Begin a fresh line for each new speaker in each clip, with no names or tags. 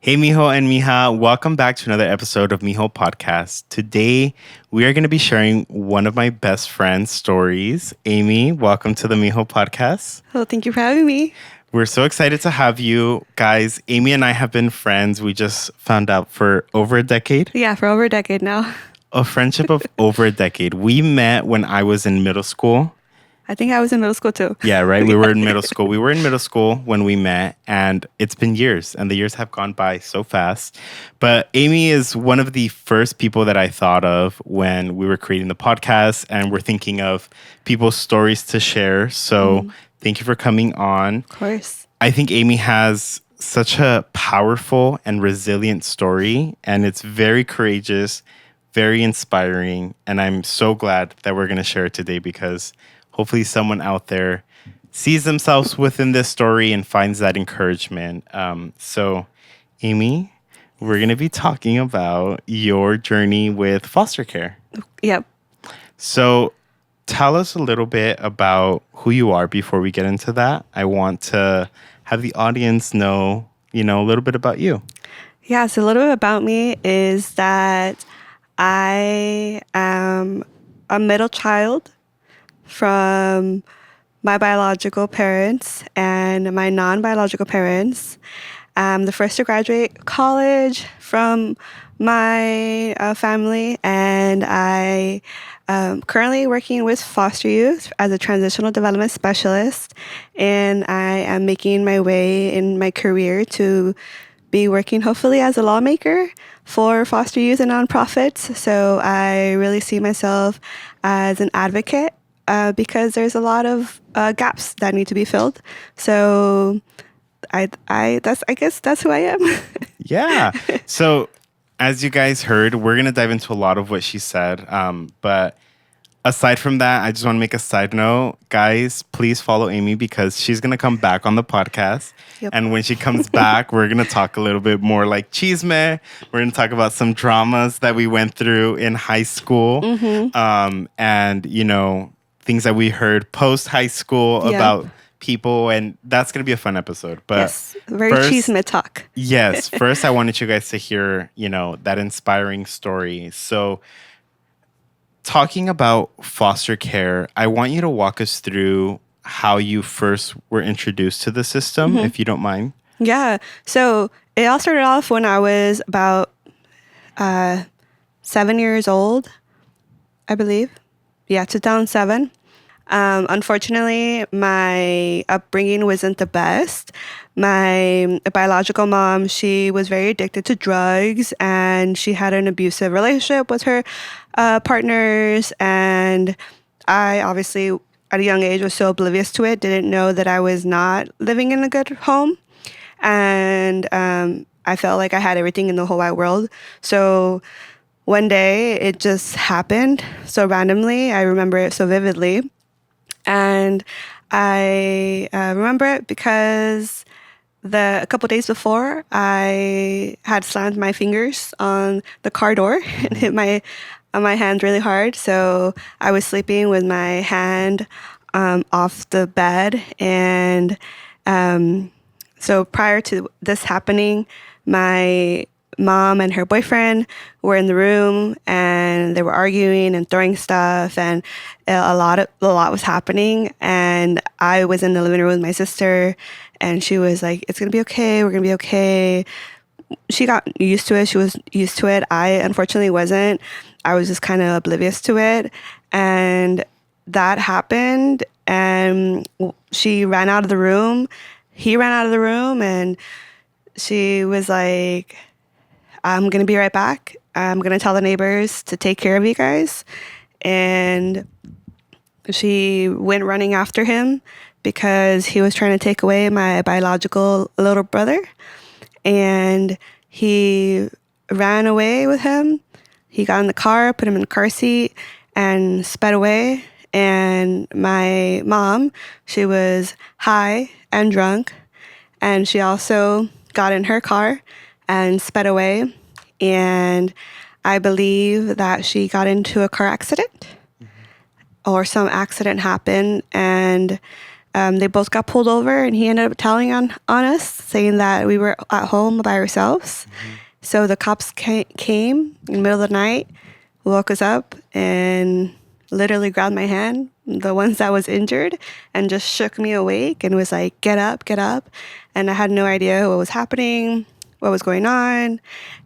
Hey, Mijo and Mija, welcome back to another episode of Mijo Podcast. Today, we are going to be sharing one of my best friend's stories. Amy, welcome to the Mijo Podcast.
Well, thank you for having me.
We're so excited to have you guys. Amy and I have been friends. We just found out for over a decade.
Yeah, for over a decade now.
A friendship of over a decade. We met when I was in middle school.
I think I was in middle school too.
Yeah, right. We were in middle school. We were in middle school when we met, and it's been years, and the years have gone by so fast. But Amy is one of the first people that I thought of when we were creating the podcast, and we're thinking of people's stories to share. So thank you for coming on.
Of course.
I think Amy has such a powerful and resilient story, and it's very courageous, very inspiring, and I'm so glad that we're going to share it today because hopefully someone out there sees themselves within this story and finds that encouragement. So, Amy, we're going to be talking about your journey with foster care.
Yep.
So, tell us a little bit about who you are before we get into that. I want to have the audience know, a little bit about you.
Yeah, so a little bit about me is that I am a middle child from my biological parents and my non-biological parents. I'm the first to graduate college from my family, and I am currently working with foster youth as a transitional development specialist, and I am making my way in my career to be working hopefully as a lawmaker for foster youth and nonprofits. So I really see myself as an advocate because there's a lot of gaps that need to be filled. So I guess that's who I am.
Yeah. So as you guys heard, we're going to dive into a lot of what she said. But aside from that, I just want to make a side note. Guys, please follow Amy because she's going to come back on the podcast.
Yep.
And when she comes back, we're going to talk a little bit more like chisme. We're going to talk about some dramas that we went through in high school. And, things that we heard post high school about people. And that's going to be a fun episode. But
yes, very chisme talk.
Yes. First, I wanted you guys to hear, that inspiring story. So talking about foster care, I want you to walk us through how you first were introduced to the system, if you don't mind.
Yeah. So it all started off when I was about 7 years old, I believe. Yeah, 2007. Unfortunately, my upbringing wasn't the best. My biological mom, she was very addicted to drugs, and she had an abusive relationship with her partners. And I obviously, at a young age, was so oblivious to it, didn't know that I was not living in a good home. And I felt like I had everything in the whole wide world. So one day, it just happened so randomly. I remember it so vividly. And I remember it because a couple days before, I had slammed my fingers on the car door and hit my hand really hard. So I was sleeping with my hand off the bed. And so prior to this happening, my mom and her boyfriend were in the room, and they were arguing and throwing stuff, and a lot was happening. And I was in the living room with my sister, and she was like, "It's gonna be okay. We're gonna be okay." She got used to it. She was used to it. I unfortunately wasn't. I was just kind of oblivious to it, and that happened. And she ran out of the room. He ran out of the room, and she was like, "I'm going to be right back. I'm going to tell the neighbors to take care of you guys." And she went running after him because he was trying to take away my biological little brother. And he ran away with him. He got in the car, put him in the car seat, and sped away. And my mom, she was high and drunk. And she also got in her car and sped away. And I believe that she got into a car accident or some accident happened. And They both got pulled over, and he ended up telling on us, saying that we were at home by ourselves. So the cops came in the middle of the night, woke us up, and literally grabbed my hand, the ones that was injured, and just shook me awake and was like, get up, get up. And I had no idea what was happening, what was going on.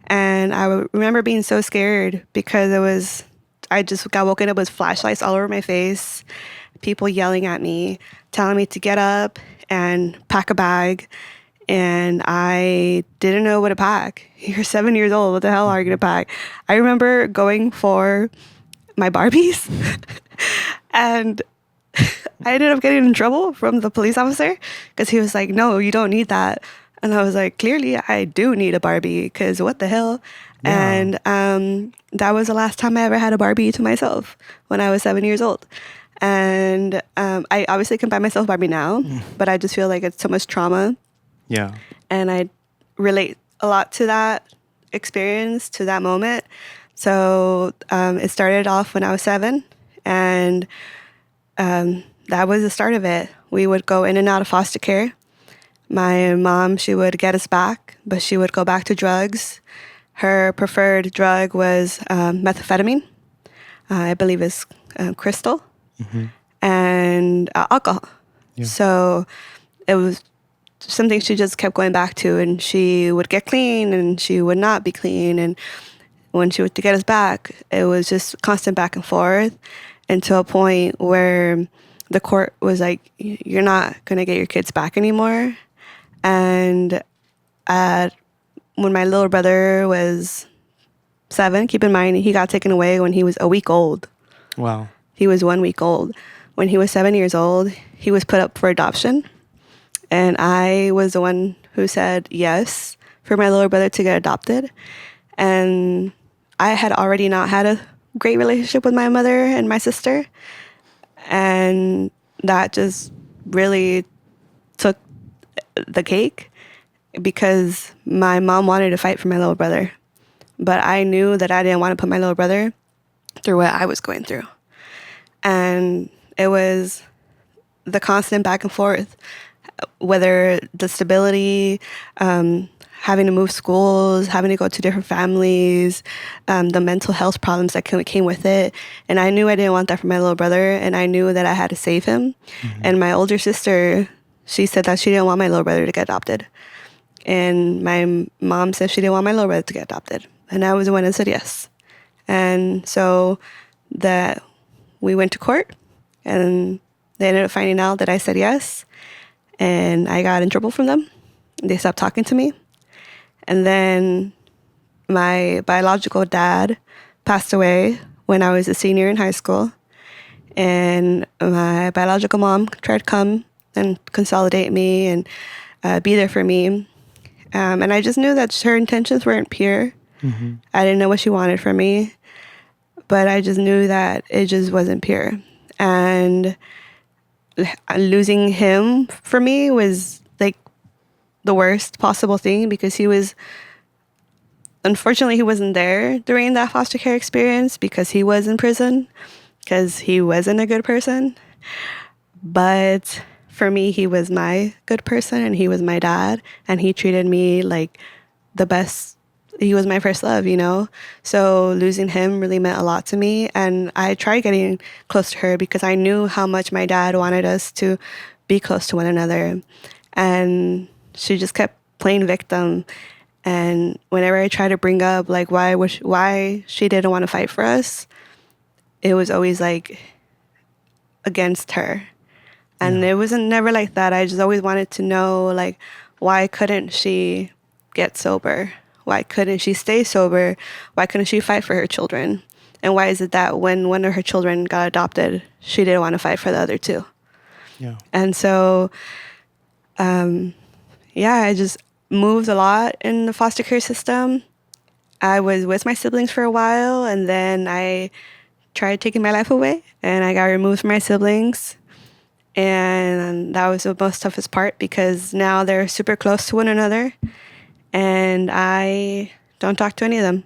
And I remember being so scared because I just got woken up with flashlights all over my face, people yelling at me, telling me to get up and pack a bag. And I didn't know what to pack. You're 7 years old. What the hell are you going to pack? I remember going for my Barbies and I ended up getting in trouble from the police officer because he was like, no, you don't need that. And I was like, clearly I do need a Barbie because what the hell?
Yeah.
And that was the last time I ever had a Barbie to myself when I was 7 years old. And I obviously can buy myself a Barbie now, but I just feel like it's so much trauma.
Yeah.
And I relate a lot to that experience, to that moment. So it started off when I was 7, and that was the start of it. We would go in and out of foster care. My mom, she would get us back, but she would go back to drugs. Her preferred drug was methamphetamine. I believe it's crystal and alcohol.
Yeah.
So it was something she just kept going back to, and she would get clean and she would not be clean. And when she would to get us back, it was just constant back and forth until a point where the court was like, you're not going to get your kids back anymore. And when my little brother was 7, keep in mind, he got taken away when he was a week old.
Wow.
He was 1 week old. When he was 7 years old, he was put up for adoption. And I was the one who said yes for my little brother to get adopted. And I had already not had a great relationship with my mother and my sister. And that just really took the cake because my mom wanted to fight for my little brother. But I knew that I didn't want to put my little brother through what I was going through. And it was the constant back and forth, whether the stability, having to move schools, having to go to different families, the mental health problems that came with it. And I knew I didn't want that for my little brother, and I knew that I had to save him. And my older sister, she said that she didn't want my little brother to get adopted. And my mom said she didn't want my little brother to get adopted. And I was the one that said yes. And so that we went to court, and they ended up finding out that I said yes. And I got in trouble from them. They stopped talking to me. And then my biological dad passed away when I was a senior in high school. And my biological mom tried to come and consolidate me and be there for me. And I just knew that her intentions weren't pure. I didn't know what she wanted from me, but I just knew that it just wasn't pure. And losing him for me was like the worst possible thing because unfortunately, he wasn't there during that foster care experience because he was in prison, because he wasn't a good person. But for me, he was my good person, and he was my dad, and he treated me like the best. He was my first love, you know? So losing him really meant a lot to me. And I tried getting close to her because I knew how much my dad wanted us to be close to one another. And she just kept playing victim. And whenever I tried to bring up like why she didn't want to fight for us, it was always like against her. And it wasn't never like that. I just always wanted to know like why couldn't she get sober? Why couldn't she stay sober? Why couldn't she fight for her children? And why is it that when one of her children got adopted, she didn't want to fight for the other two?
Yeah.
And so, I just moved a lot in the foster care system. I was with my siblings for a while, and then I tried taking my life away, and I got removed from my siblings. And that was the most toughest part because now they're super close to one another. And I don't talk to any of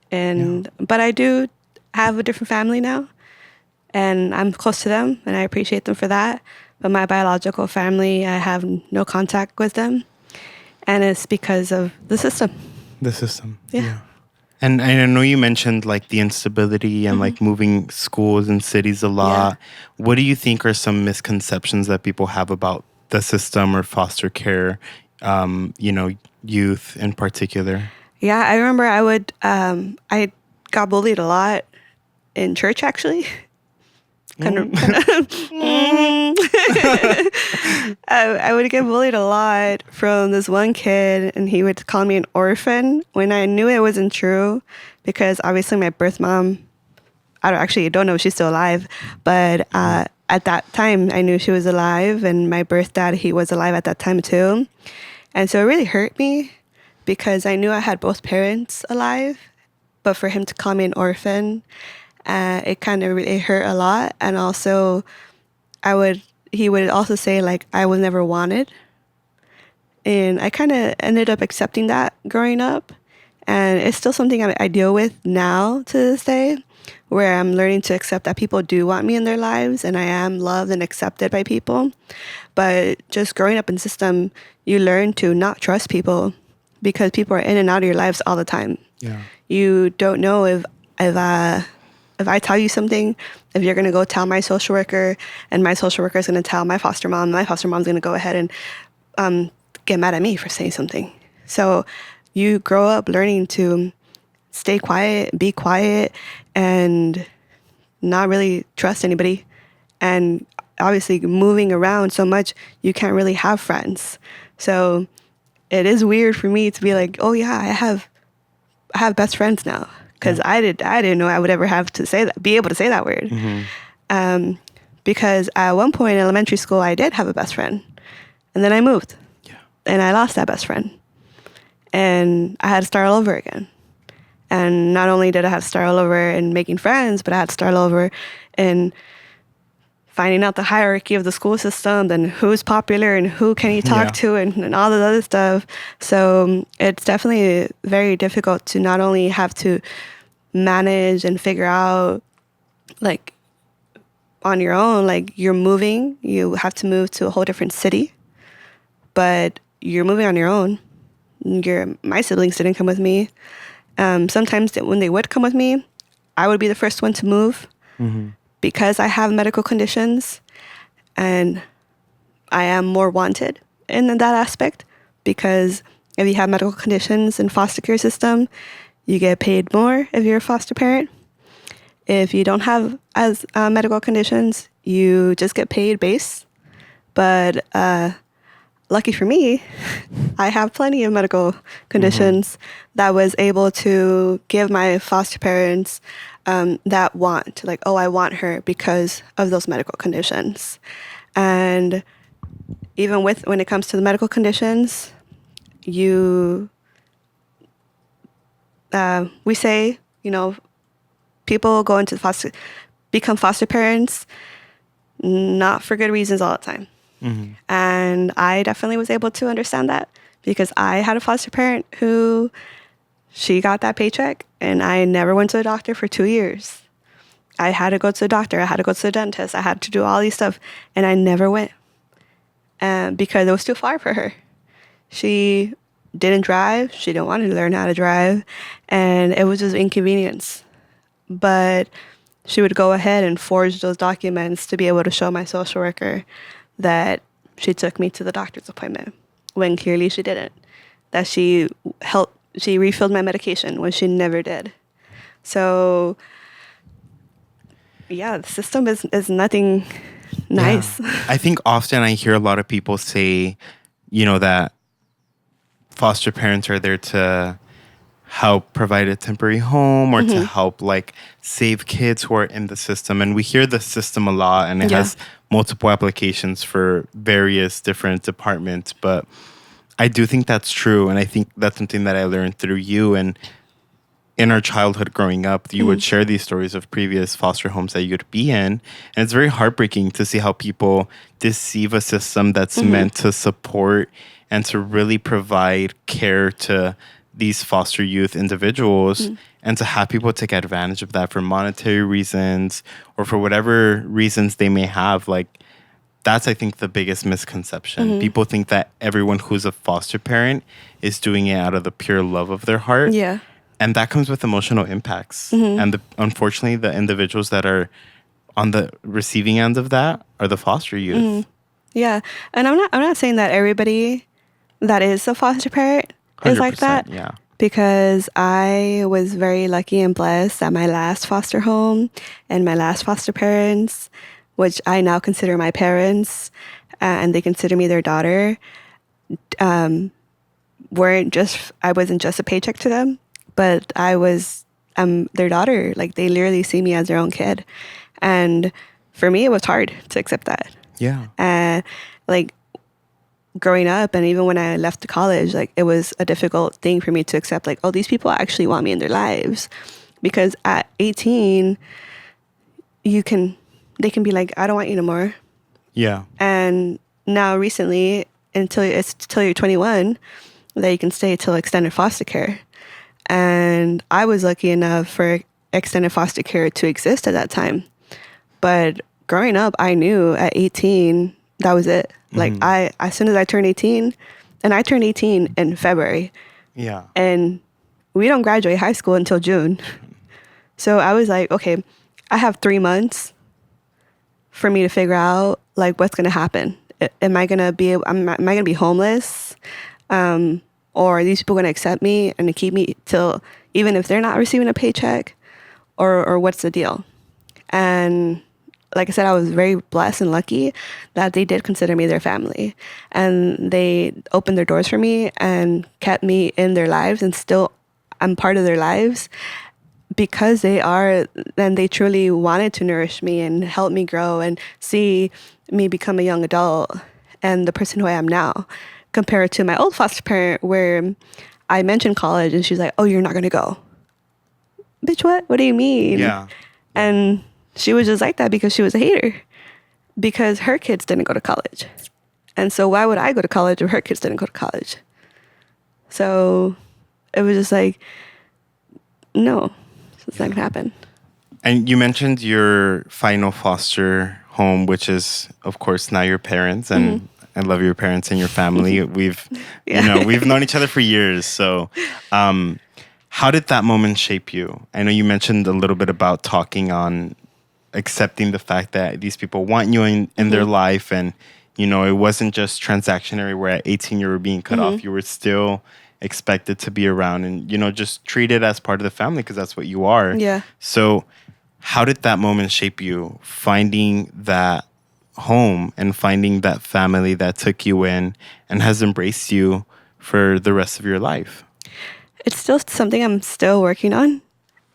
them. But I do have a different family now, and I'm close to them, and I appreciate them for that. But my biological family, I have no contact with them. And it's because of the system.
The system.
Yeah.
And I know you mentioned like the instability and like moving schools and cities a lot. What do you think are some misconceptions that people have about the system or foster care, youth in particular?
Yeah, I remember I got bullied a lot in church, actually. kind of, I would get bullied a lot from this one kid, and he would call me an orphan when I knew it wasn't true, because obviously my birth mom, don't know if she's still alive, but at that time I knew she was alive, and my birth dad, he was alive at that time too. And so it really hurt me because I knew I had both parents alive, but for him to call me an orphan, it kind of really hurt a lot. And also, he would also say like I was never wanted, and I kind of ended up accepting that growing up, and it's still something I deal with now to this day, where I'm learning to accept that people do want me in their lives, and I am loved and accepted by people. But just growing up in the system, you learn to not trust people because people are in and out of your lives all the time.
Yeah.
You don't know if I tell you something, if you're going to go tell my social worker, and my social worker is going to tell my foster mom, my foster mom's going to go ahead and get mad at me for saying something. So you grow up learning to stay quiet, be quiet, and not really trust anybody. And obviously moving around so much, you can't really have friends. So it is weird for me to be like, oh yeah, I have best friends now. Because I didn't know I would ever have to be able to say that word. Because at one point in elementary school, I did have a best friend. And then I moved.
Yeah.
And I lost that best friend. And I had to start all over again. And not only did I have to start all over in making friends, but I had to start all over in finding out the hierarchy of the school system and who's popular and who can you talk to and all the other stuff. So it's definitely very difficult to not only have to manage and figure out like on your own, like you're moving, you have to move to a whole different city, but you're moving on your own. My siblings didn't come with me. Sometimes when they would come with me, I would be the first one to move. Because I have medical conditions, and I am more wanted in that aspect, because if you have medical conditions in foster care system, you get paid more if you're a foster parent. If you don't have as medical conditions, you just get paid base. But lucky for me, I have plenty of medical conditions that was able to give my foster parents that want, like, oh, I want her because of those medical conditions. And even when it comes to the medical conditions, we say, people go into become foster parents not for good reasons all the time. And I definitely was able to understand that, because I had a foster parent who, she got that paycheck, and I never went to a doctor for 2 years. I had to go to the doctor. I had to go to the dentist. I had to do all these stuff, and I never went because it was too far for her. She didn't drive. She didn't want to learn how to drive, and it was just inconvenience. But she would go ahead and forge those documents to be able to show my social worker that she took me to the doctor's appointment, when clearly she didn't. That she refilled my medication when she never did. So, yeah, the system is nothing nice.
Yeah. I think often I hear a lot of people say, that foster parents are there to help provide a temporary home or to help like save kids who are in the system. And we hear the system a lot, and it has multiple applications for various different departments. But I do think that's true. And I think that's something that I learned through you. And in our childhood growing up, you would share these stories of previous foster homes that you'd be in. And it's very heartbreaking to see how people deceive a system that's meant to support and to really provide care to these foster youth individuals, and to have people take advantage of that for monetary reasons or for whatever reasons they may have. Like, that's, I think, the biggest misconception. People think that everyone who's a foster parent is doing it out of the pure love of their heart.
Yeah.
And that comes with emotional impacts. And unfortunately, the individuals that are on the receiving end of that are the foster youth.
Yeah. And I'm not saying that everybody that is a foster parent is like that.
Yeah.
Because I was very lucky and blessed at my last foster home and my last foster parents, which I now consider my parents, and they consider me their daughter, I wasn't just a paycheck to them, but I was their daughter. Like, they literally see me as their own kid. And for me, it was hard to accept that.
Yeah.
And like, growing up, and even when I left to college, like, it was a difficult thing for me to accept, like, oh, these people actually want me in their lives. Because at 18, they can be like, I don't want you no more.
Yeah.
And now recently, till you're 21, that you can stay till extended foster care. And I was lucky enough for extended foster care to exist at that time. But growing up, I knew at 18, that was it. Like, as soon as I turned 18, and I turned 18 in February.
Yeah.
And we don't graduate high school until June. So I was like, okay, I have 3 months for me to figure out, like, what's going to happen. Am I going to be homeless? Or are these people going to accept me and to keep me till, even if they're not receiving a paycheck? Or what's the deal? And like I said, I was very blessed and lucky that they did consider me their family. And they opened their doors for me and kept me in their lives, and still I'm part of their lives because they truly wanted to nourish me and help me grow and see me become a young adult and the person who I am now, compared to my old foster parent, where I mentioned college and she's like, oh, you're not going to go. Bitch, what? What do you mean?
Yeah.
And she was just like that because she was a hater, because her kids didn't go to college. And so why would I go to college if her kids didn't go to college? So it was just like, no, it's not going to happen.
And you mentioned your final foster home, which is, of course, now your parents. And I love your parents and your family. We've known each other for years. So how did that moment shape you? I know you mentioned a little bit about talking on accepting the fact that these people want you in their life. And, it wasn't just transactionary where at 18 you were being cut off. You were still expected to be around and, just treat it as part of the family because that's what you are.
Yeah.
So how did that moment shape you, finding that home and finding that family that took you in and has embraced you for the rest of your life?
It's still something I'm still working on.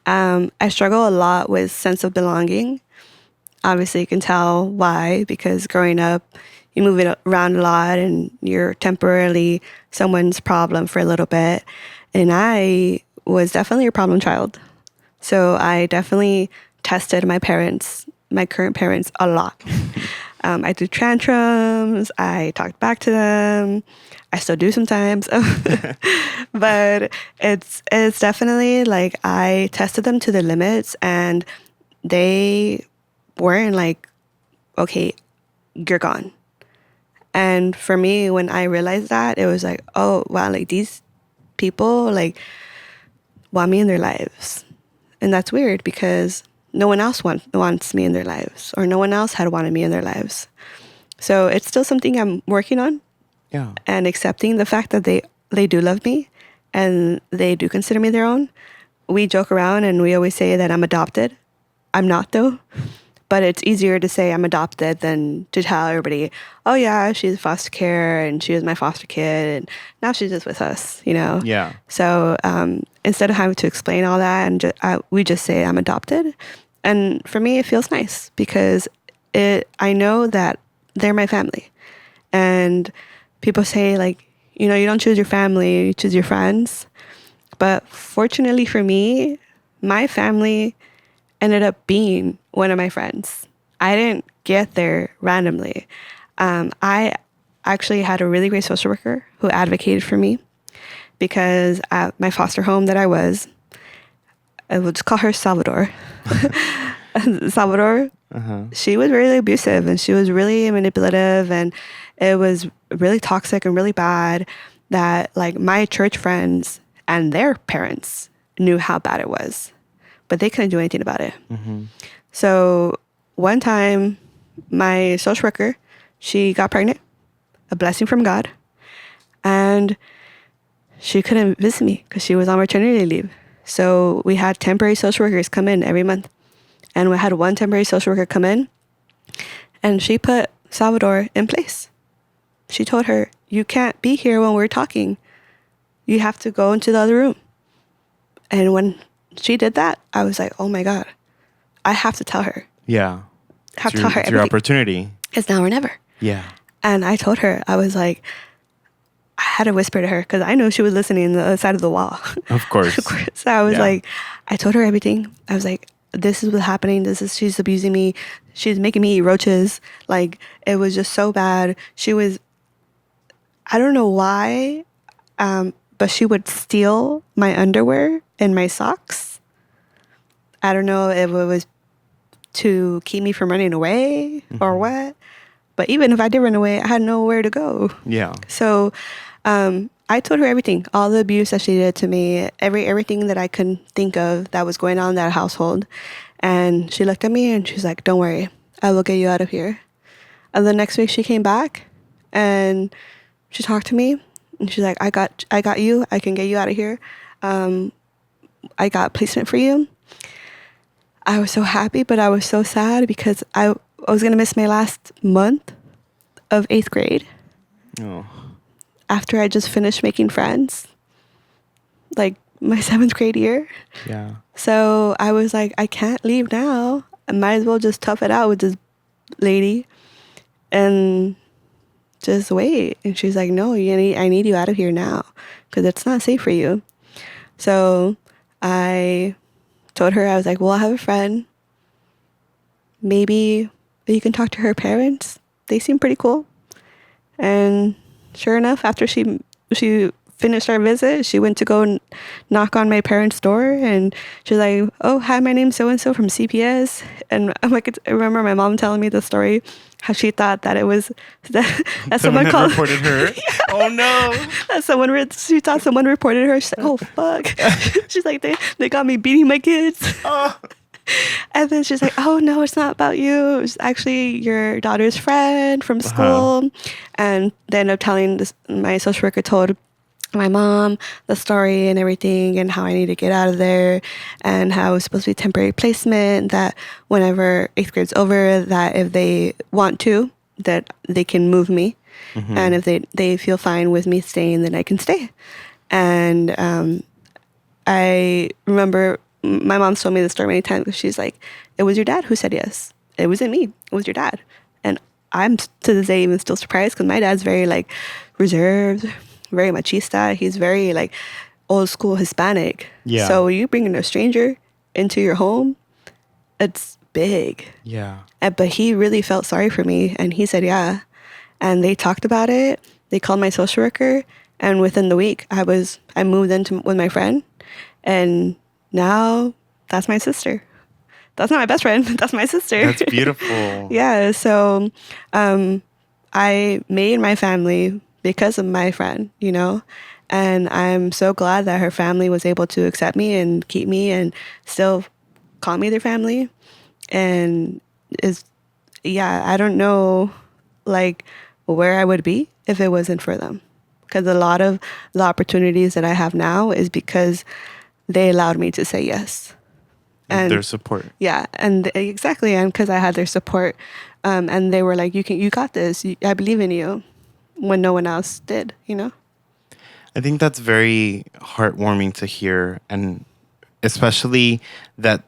I struggle a lot with sense of belonging. Obviously, you can tell why, because growing up, you move it around a lot and you're temporarily someone's problem for a little bit. And I was definitely a problem child. So I definitely tested my current parents, a lot. I threw tantrums. I talked back to them. I still do sometimes. But it's definitely like I tested them to the limits, and they weren't like, okay, you're gone. And for me, when I realized that, it was like, oh, wow, like these people like want me in their lives. And that's weird because no one else wants me in their lives, or no one else had wanted me in their lives. So it's still something I'm working on.
Yeah.
And accepting the fact that they do love me and they do consider me their own. We joke around and we always say that I'm adopted. I'm not, though. But it's easier to say I'm adopted than to tell everybody, oh, yeah, she's foster care and she was my foster kid and now she's just with us,
Yeah.
So instead of having to explain all that, and we just say I'm adopted. And for me, it feels nice because I know that they're my family. And people say, like, you don't choose your family, you choose your friends. But fortunately for me, my family ended up being one of my friends. I didn't get there randomly. I actually had a really great social worker who advocated for me because at my foster home that I will just call her Salvador. Salvador She was really abusive and she was really manipulative, and it was really toxic and really bad that like my church friends and their parents knew how bad it was, but they couldn't do anything about it. So one time my social worker, she got pregnant, a blessing from God, and she couldn't visit me because she was on maternity leave. So we had temporary social workers come in every month. And we had one temporary social worker come in, and she put Salvador in place. She told her, you can't be here when we're talking. You have to go into the other room. And when she did that, I was like, oh my God, I have to tell her.
Yeah.
I have to tell her
It's your
everything.
opportunity.
It's now or never.
Yeah.
And I told her, I was like, I had to whisper to her because I know she was listening on the other side of the wall.
Of course.
Of course. So I was like, I told her everything. I was like, this is what's happening. She's abusing me. She's making me eat roaches. Like, it was just so bad. She was, I don't know why, but she would steal my underwear and my socks. I don't know if it was to keep me from running away or what. But even if I did run away, I had nowhere to go.
Yeah.
So I told her everything, all the abuse that she did to me, everything that I could think of that was going on in that household. And she looked at me and she's like, don't worry, I will get you out of here. And the next week she came back and she talked to me and she's like, I got you. I can get you out of here. I got placement for you. I was so happy, but I was so sad because I was going to miss my last month of 8th grade.
Oh.
After I just finished making friends, like my 7th grade year.
Yeah.
So I was like, I can't leave now. I might as well just tough it out with this lady and just wait. And she's like, no, I need you out of here now because it's not safe for you. So I told her, I was like, well, I have a friend. Maybe you can talk to her parents. They seem pretty cool. And sure enough, after she finished our visit, she went to go knock on my parents' door, and she's like, oh, hi, my name's so-and-so from CPS. And I'm like, I remember my mom telling me the story, how she thought that it was that someone
had
called
reported her.
Yeah.
Oh no.
That she thought someone reported her. She's like, oh fuck. She's like, they got me beating my kids.
Oh.
And then she's like, oh no, it's not about you. It's actually your daughter's friend from school. And they ended up telling my social worker told my mom the story and everything, and how I need to get out of there, and how it was supposed to be temporary placement, that whenever 8th grade's over, that if they want to, that they can move me. And if they feel fine with me staying, then I can stay. And I remember my mom told me the story many times because she's like, it was your dad who said yes. It wasn't me. It was your dad. And I'm to this day even still surprised because my dad's very like reserved, very machista. He's very like old school Hispanic.
Yeah.
So you bringing a stranger into your home, it's big.
Yeah.
But he really felt sorry for me, and he said yeah. And they talked about it. They called my social worker, and within the week, I moved in with my friend, and now that's my sister. That's not my best friend. That's my sister.
That's beautiful.
Yeah. So I made my family because of my friend, and I'm so glad that her family was able to accept me and keep me and still call me their family. And I don't know like where I would be if it wasn't for them. Because a lot of the opportunities that I have now is because they allowed me to say yes. And
their support.
Yeah, and exactly, and because I had their support, and they were like, you got this. I believe in you," when no one else did.
I think that's very heartwarming to hear, and especially that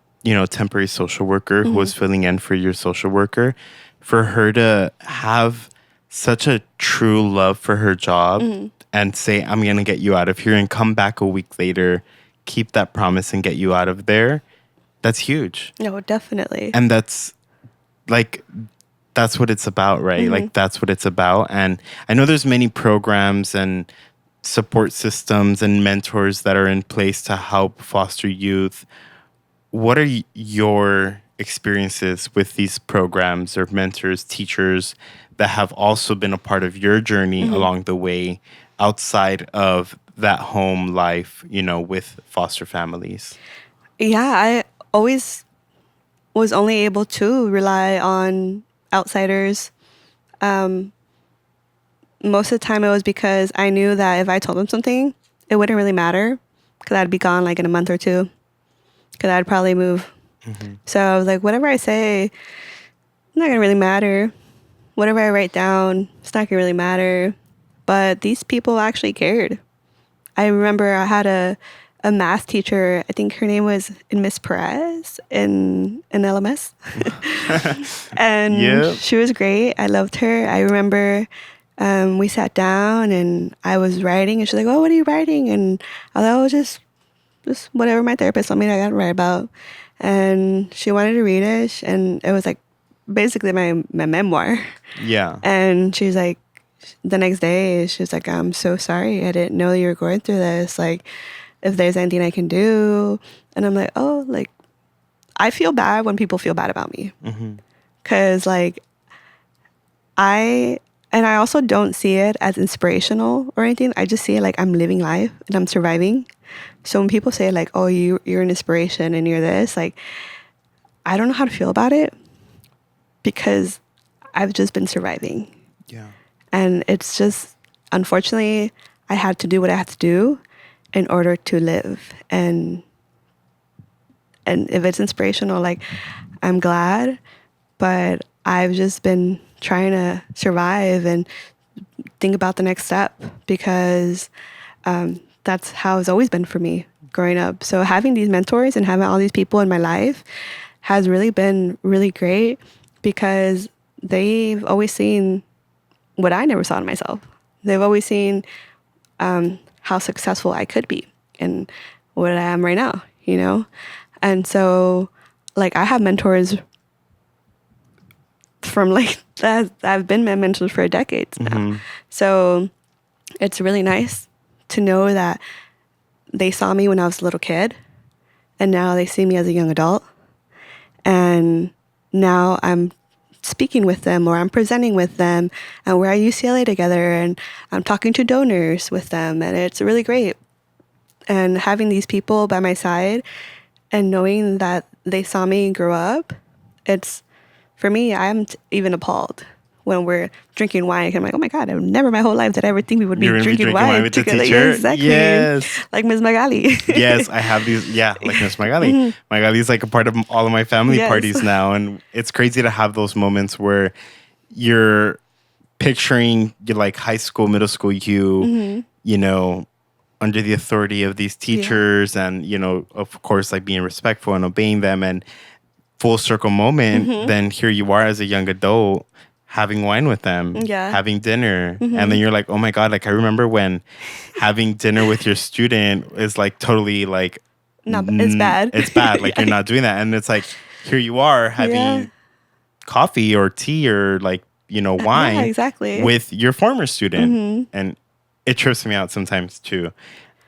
temporary social worker who was filling in for your social worker, for her to have such a true love for her job and say, "I'm gonna get you out of here," and come back a week later, keep that promise and get you out of there. That's huge.
No, definitely.
And that's what it's about, right? Like that's what it's about. And I know there's many programs and support systems and mentors that are in place to help foster youth. What are your experiences with these programs or mentors, teachers that have also been a part of your journey along the way outside of that home life, with foster families?
Yeah, I always was only able to rely on outsiders. Most of the time it was because I knew that if I told them something, it wouldn't really matter because I'd be gone like in a month or two because I'd probably move. So I was like, whatever I say, not going to really matter. Whatever I write down, it's not going to really matter. But these people actually cared. I remember I had a math teacher. I think her name was Miss Perez in LMS. And
Yep.
she was great. I loved her. I remember we sat down and I was writing and she's like, oh, what are you writing? And I was like, oh, just whatever my therapist told me that I got to write about. And she wanted to read it. And it was like basically my memoir.
Yeah.
And she's like, the next day, she was like, I'm so sorry. I didn't know you were going through this. Like, if there's anything I can do. And I'm like, oh, like, I feel bad when people feel bad about me. Because, like, I also don't see it as inspirational or anything. I just see it like I'm living life and I'm surviving. So when people say, like, oh, you're an inspiration and you're this, like, I don't know how to feel about it because I've just been surviving.
Yeah.
And it's just, unfortunately, I had to do what I had to do in order to live. And if it's inspirational, like, I'm glad, but I've just been trying to survive and think about the next step because that's how it's always been for me growing up. So having these mentors and having all these people in my life has really been really great because they've always seen what I never saw in myself. They've always seen how successful I could be and what I am right now, And so, like, I have mentors from, like, that I've been my mentors for decades now. So it's really nice to know that they saw me when I was a little kid and now they see me as a young adult. And now I'm speaking with them or I'm presenting with them and we're at UCLA together and I'm talking to donors with them and it's really great. And having these people by my side and knowing that they saw me grow up, it's, for me, I'm even appalled when we're drinking wine. I'm like, oh my God, I've never my whole life did I ever think we would be drinking wine
with the
together.
teacher?
Yeah, exactly.
Yes.
Like Ms. Magali.
Yes, I have these. Yeah, like Miss Magali. Magali is like a part of all of my family
Yes.
parties now. And it's crazy to have those moments where you're picturing your like high school, middle school under the authority of these teachers and, of course, like being respectful and obeying them and full circle moment. Then here you are as a young adult having wine with them, having dinner. And then you're like, oh my God, like I remember when having dinner with your student is like totally like,
no, it's bad.
It's bad. Like you're not doing that. And it's like, here you are having coffee or tea or like, wine
exactly.
with your former student. And it trips me out sometimes too.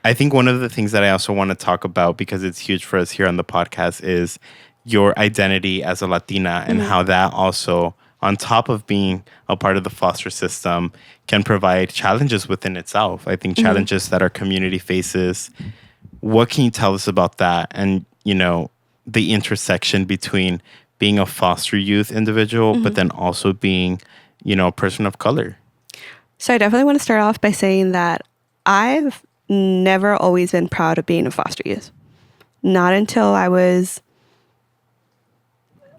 I think one of the things that I also want to talk about because it's huge for us here on the podcast is your identity as a Latina and how that also, on top of being a part of the foster system, can provide challenges within itself. I think challenges that our community faces. What can you tell us about that? And, the intersection between being a foster youth individual, but then also being, a person of color.
So I definitely want to start off by saying that I've never always been proud of being a foster youth. Not until I was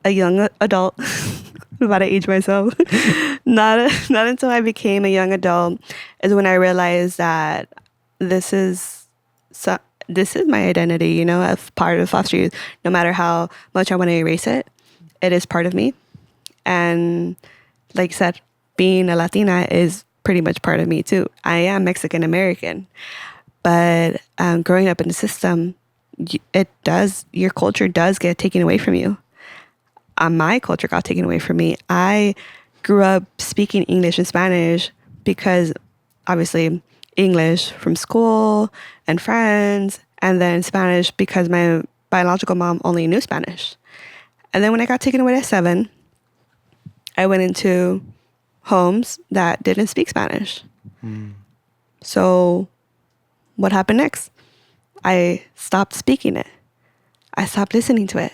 a young adult. I'm about to age myself. not until I became a young adult is when I realized that this is my identity, as part of foster youth. No matter how much I want to erase it, it is part of me. And like I said, being a Latina is pretty much part of me too. I am Mexican American, but growing up in the system, your culture does get taken away from you. My culture got taken away from me. I grew up speaking English and Spanish because obviously English from school and friends, and then Spanish because my biological mom only knew Spanish. And then when I got taken away at 7, I went into homes that didn't speak Spanish. So what happened next? I stopped speaking it. I stopped listening to it.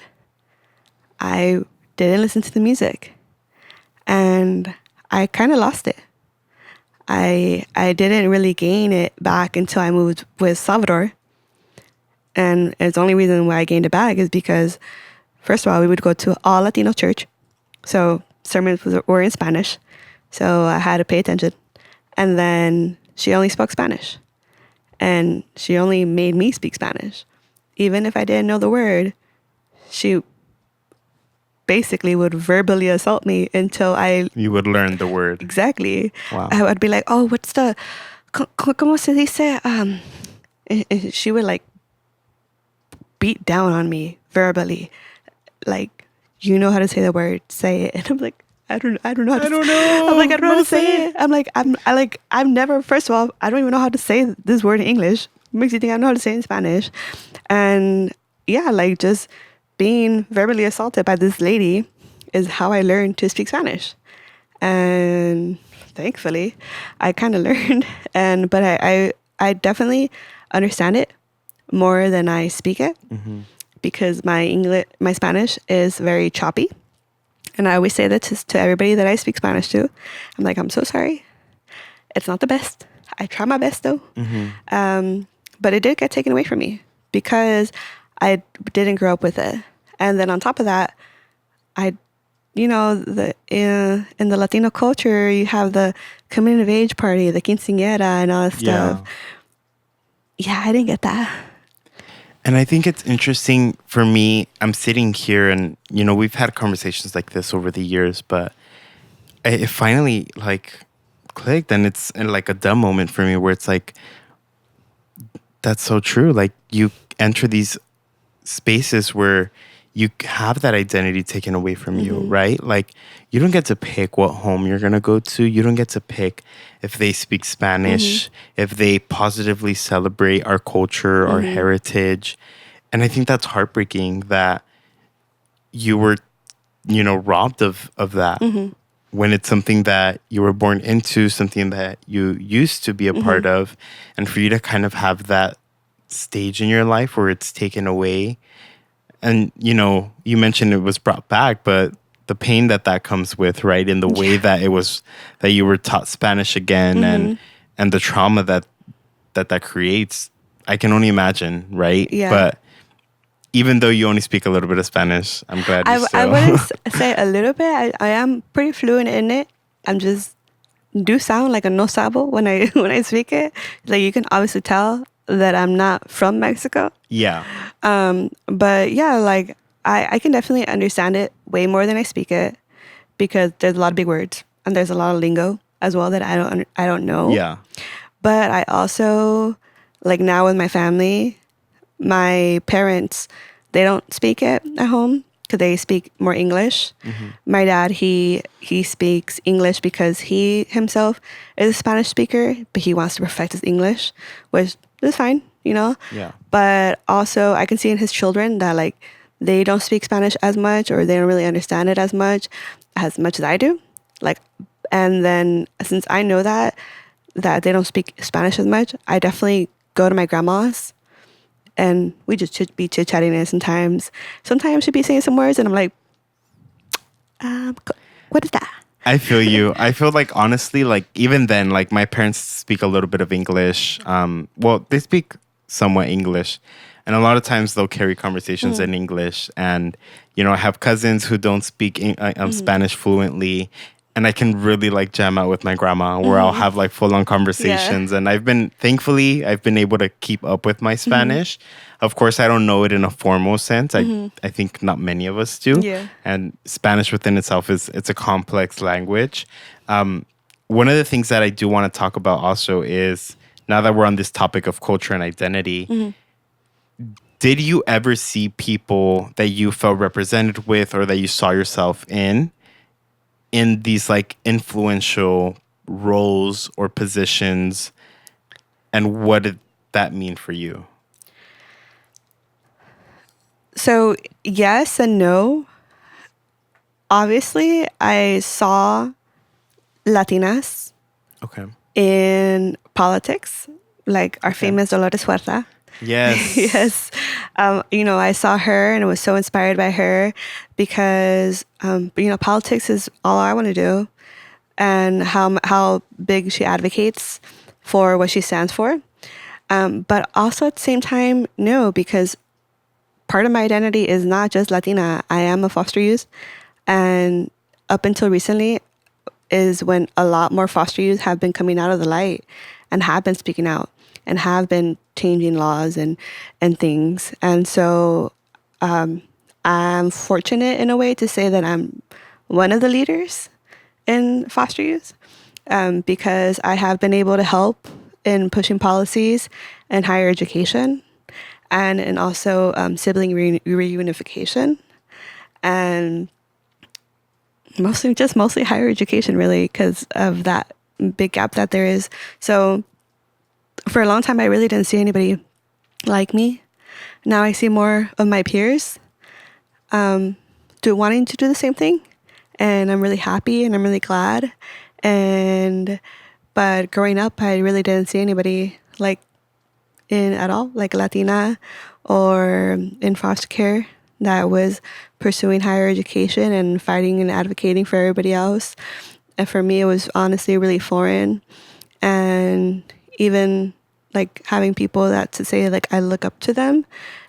I didn't listen to the music. And I kind of lost it. I didn't really gain it back until I moved with Salvador. And it's the only reason why I gained it back is because, first of all, we would go to all Latino church. So sermons were in Spanish. So I had to pay attention. And then she only spoke Spanish. And she only made me speak Spanish. Even if I didn't know the word, she basically would verbally assault me until I...
You would learn the word.
Exactly.
Wow.
I would be like, oh, what's the... ¿Cómo se dice? And she would like beat down on me verbally. Like, you know how to say the word, say it. And I'm like, I don't know how to
I don't know.
I'm like, I don't know how
No,
to say it. I'm like, I've never, first of all, I don't even know how to say this word in English. It makes you think I know how to say it in Spanish. And yeah, like just being verbally assaulted by this lady is how I learned to speak Spanish. And thankfully, I kind of learned. But I definitely understand it more than I speak it because my Spanish is very choppy. And I always say that to everybody that I speak Spanish to. I'm like, I'm so sorry. It's not the best. I try my best though. But it did get taken away from me because I didn't grow up with it. And then on top of that, in the Latino culture, you have the coming of age party, the quinceañera and all that stuff. Yeah, I didn't get that.
And I think it's interesting for me. I'm sitting here and, we've had conversations like this over the years, but it finally like clicked, and it's like a dumb moment for me where it's like, that's so true. Like you enter these spaces where you have that identity taken away from you, right? Like you don't get to pick what home you're going to go to. You don't get to pick if they speak Spanish, if they positively celebrate our culture, our heritage. And I think that's heartbreaking that you were, robbed of that when it's something that you were born into, something that you used to be a part of. And for you to kind of have that stage in your life where it's taken away. And, you mentioned it was brought back, but the pain that comes with, right? In the way that it was, that you were taught Spanish again and the trauma that creates, I can only imagine, right?
Yeah.
But even though you only speak a little bit of Spanish, I'm glad you still...
I wouldn't say a little bit. I am pretty fluent in it. I'm just do sound like a no sabo when I speak it. Like you can obviously tell that I'm not from Mexico.
Yeah.
But yeah, like I can definitely understand it way more than I speak it because there's a lot of big words and there's a lot of lingo as well that I don't know.
Yeah.
But I also, like now with my family, my parents, they don't speak it at home because they speak more English. My dad, he speaks English because he himself is a Spanish speaker, but he wants to perfect his English, which is fine, Yeah. But also I can see in his children that like they don't speak Spanish as much or they don't really understand it as much as I do. Like, and then since I know that they don't speak Spanish as much, I definitely go to my grandma's and we just be chit-chatting, and sometimes she'd be saying some words and I'm like, what is that?
I feel you. I feel like, honestly, like even then, like my parents speak a little bit of English. Well, they speak somewhat English. And a lot of times they'll carry conversations in English. And, I have cousins who don't speak Spanish fluently. And I can really like jam out with my grandma where I'll have like full on conversations.
Yeah.
And thankfully, I've been able to keep up with my Spanish. Of course, I don't know it in a formal sense. I think not many of us do.
Yeah.
And Spanish within itself it's a complex language. One of the things that I do want to talk about also is, now that we're on this topic of culture and identity, did you ever see people that you felt represented with or that you saw yourself in these like influential roles or positions, and what did that mean for you?
So yes and no. obviously, I saw Latinas
Okay.
in politics, like our
Okay.
famous Dolores Huerta.
Yes.
Yes. I saw her and was so inspired by her because, politics is all I want to do, and how big she advocates for what she stands for. But also at the same time, no, because part of my identity is not just Latina. I am a foster youth. And up until recently is when a lot more foster youth have been coming out of the light and have been speaking out and have been changing laws and things. And so I'm fortunate in a way to say that I'm one of the leaders in foster youth, because I have been able to help in pushing policies in higher education and also sibling reunification, and mostly higher education, really, because of that big gap that there is. So for a long time, I really didn't see anybody like me. Now I see more of my peers wanting to do the same thing, and I'm really happy and I'm really glad. But growing up, I really didn't see anybody like in at all, like Latina or in foster care, that was pursuing higher education and fighting and advocating for everybody else. And for me, it was honestly really foreign. And even like having people that to say like I look up to them,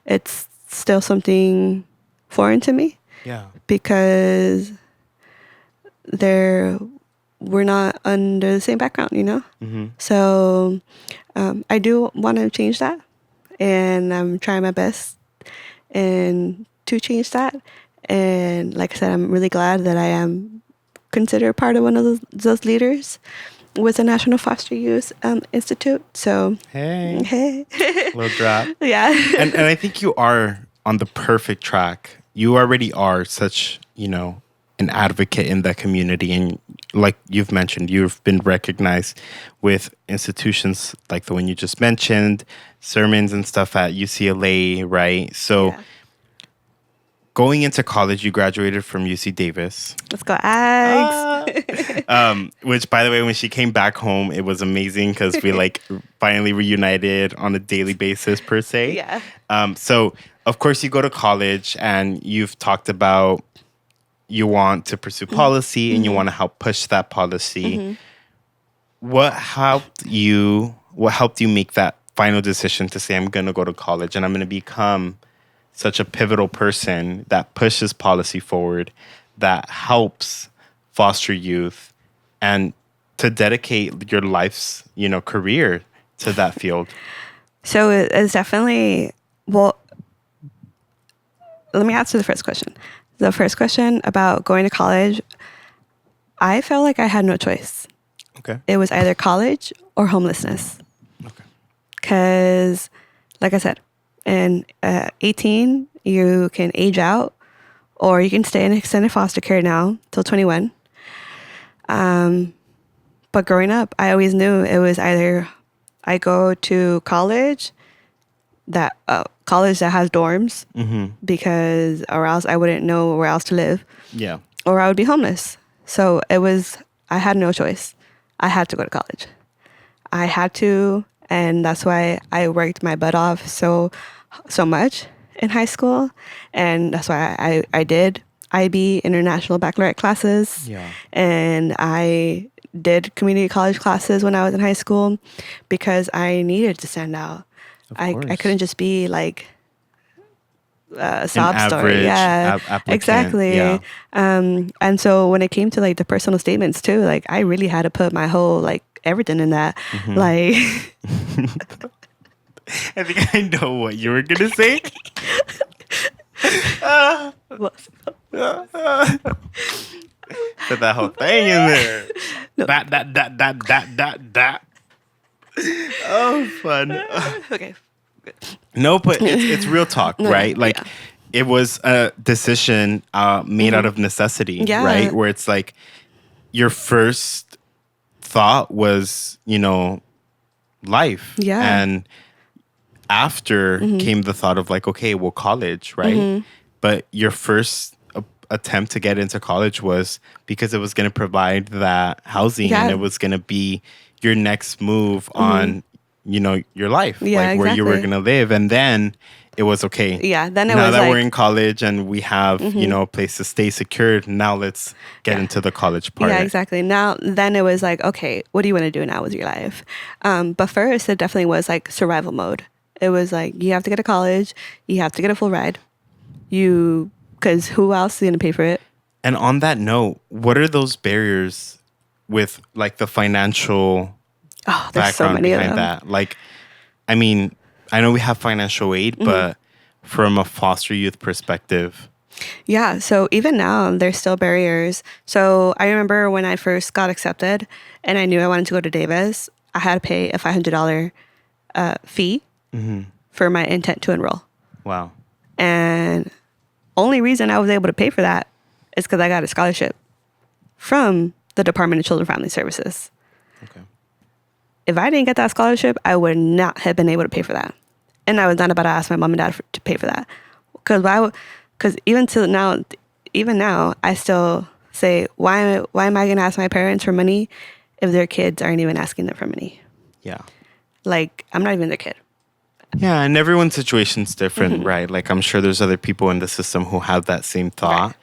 it's still something foreign to me
Yeah.
because we're not under the same background,
Mm-hmm.
So I do want to change that, and I'm trying my best and to change that. And like I said, I'm really glad that I am considered part of one of those leaders with the National Foster Youth Institute. So,
Hey.
hey.
Little drop.
Yeah.
And I think you are on the perfect track. You already are such, an advocate in that community. And like you've mentioned, you've been recognized with institutions like the one you just mentioned, sermons and stuff at UCLA, right? So
Yeah.
going into college, you graduated from UC Davis.
Let's go, Ags.
Which, by the way, when she came back home, it was amazing because we like finally reunited on a daily basis per se.
Yeah.
So of course you go to college and you've talked about you want to pursue policy and you want to help push that policy. What helped you make that final decision to say I'm going to go to college and I'm going to become such a pivotal person that pushes policy forward, that helps foster youth, and to dedicate your life's, career to that field?
So it's definitely, well, let me answer the first question. The first question about going to college, I felt like I had no choice.
Okay.
It was either college or homelessness.
Okay.
Because, like I said, in 18, you can age out or you can stay in extended foster care now till 21. But growing up, I always knew it was either I go to college that has dorms, because or else I wouldn't know where else to live.
Yeah.
Or I would be homeless. So I had no choice. I had to go to college. I had to, and that's why I worked my butt off so much in high school, and that's why I did IB, International Baccalaureate classes.
Yeah.
And I did community college classes when I was in high school because I needed to stand out. I couldn't just be like a sob story. Yeah,
applicant.
exactly.
Yeah.
And so when it came to like the personal statements too, like I really had to put my whole like everything in that. Like,
I think I know what you were gonna say. Put that whole thing in there.
No.
That. Oh, fun.
Okay.
No, but it's real talk,
No,
right?
yeah,
Like,
yeah.
it was a decision made out of necessity,
Yeah.
right? Where it's like your first thought was, life.
Yeah.
And after came the thought of like, okay, well, college, right? But your first attempt to get into college was because it was going to provide that housing
Yeah.
and it was going to be your next move on, your life,
Yeah,
like where you were
exactly.
going to live. And then it was okay.
Yeah, then it
Now
was
that we're
like,
in college and we have, a place to stay secured, now let's get into the college part.
yeah, exactly. Now, then it was like, okay, what do you want to do now with your life? But first, it definitely was like survival mode. It was like, you have to get to college, you have to get a full ride. Because who else is going to pay for it?
And on that note, what are those barriers with like the financial
Oh, there's so
background
many of
behind
them.
that? Like, I mean, I know we have financial aid, but from a foster youth perspective,
Yeah, so even now, there's still barriers. So I remember when I first got accepted and I knew I wanted to go to Davis, I had to pay a $500 fee for my intent to enroll.
wow.
And only reason I was able to pay for that is because I got a scholarship from the Department of Children and Family Services.
Okay.
If I didn't get that scholarship, I would not have been able to pay for that. And I was not about to ask my mom and dad to pay for that. Because even now, I still say, why am I going to ask my parents for money if their kids aren't even asking them for money?
Yeah.
Like, I'm not even their kid.
Yeah, and everyone's situation's different, right? Like I'm sure there's other people in the system who have that same thought.
Right.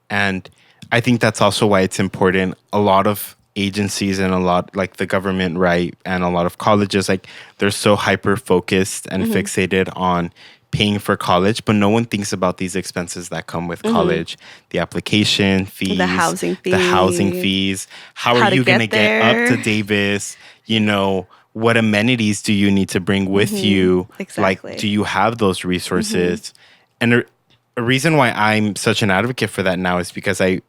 And I think that's also why it's important. A lot of agencies and a lot like the government, right? And a lot of colleges, like they're so hyper focused and fixated on paying for college, but no one thinks about these expenses that come with college, the application fees,
The housing
the housing fees. How
How
are
to
you going to
get
get up
there.
to Davis? What amenities do you need to bring with you?
Exactly.
Like, do you have those resources? And a reason why I'm such an advocate for that now is because I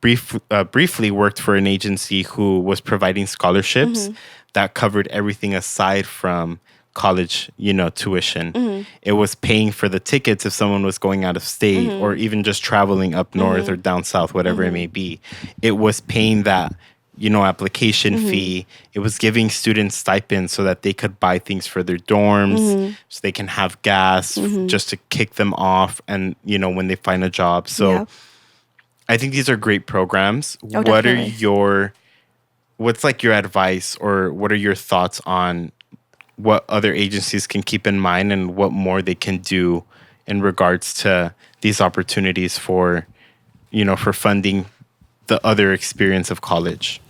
briefly worked for an agency who was providing scholarships that covered everything aside from college, tuition. It was paying for the tickets if someone was going out of state or even just traveling up north or down south, whatever it may be. It was paying that, application fee. It was giving students stipends so that they could buy things for their dorms, so they can have gas just to kick them off and, when they find a job. So
Yeah.
I think these are great programs.
Oh,
What
definitely.
what's like your advice or what are your thoughts on what other agencies can keep in mind and what more they can do in regards to these opportunities for, for funding the other experience of college?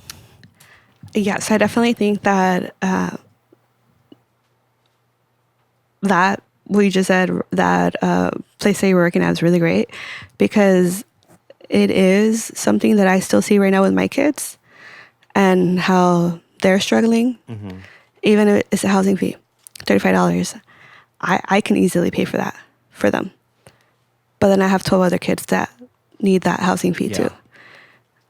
Yes, I definitely think that that what you just said, that place that you're working at is really great because it is something that I still see right now with my kids and how they're struggling. Even if it's a housing fee, $35. I can easily pay for that for them. But then I have 12 other kids that need that housing fee too.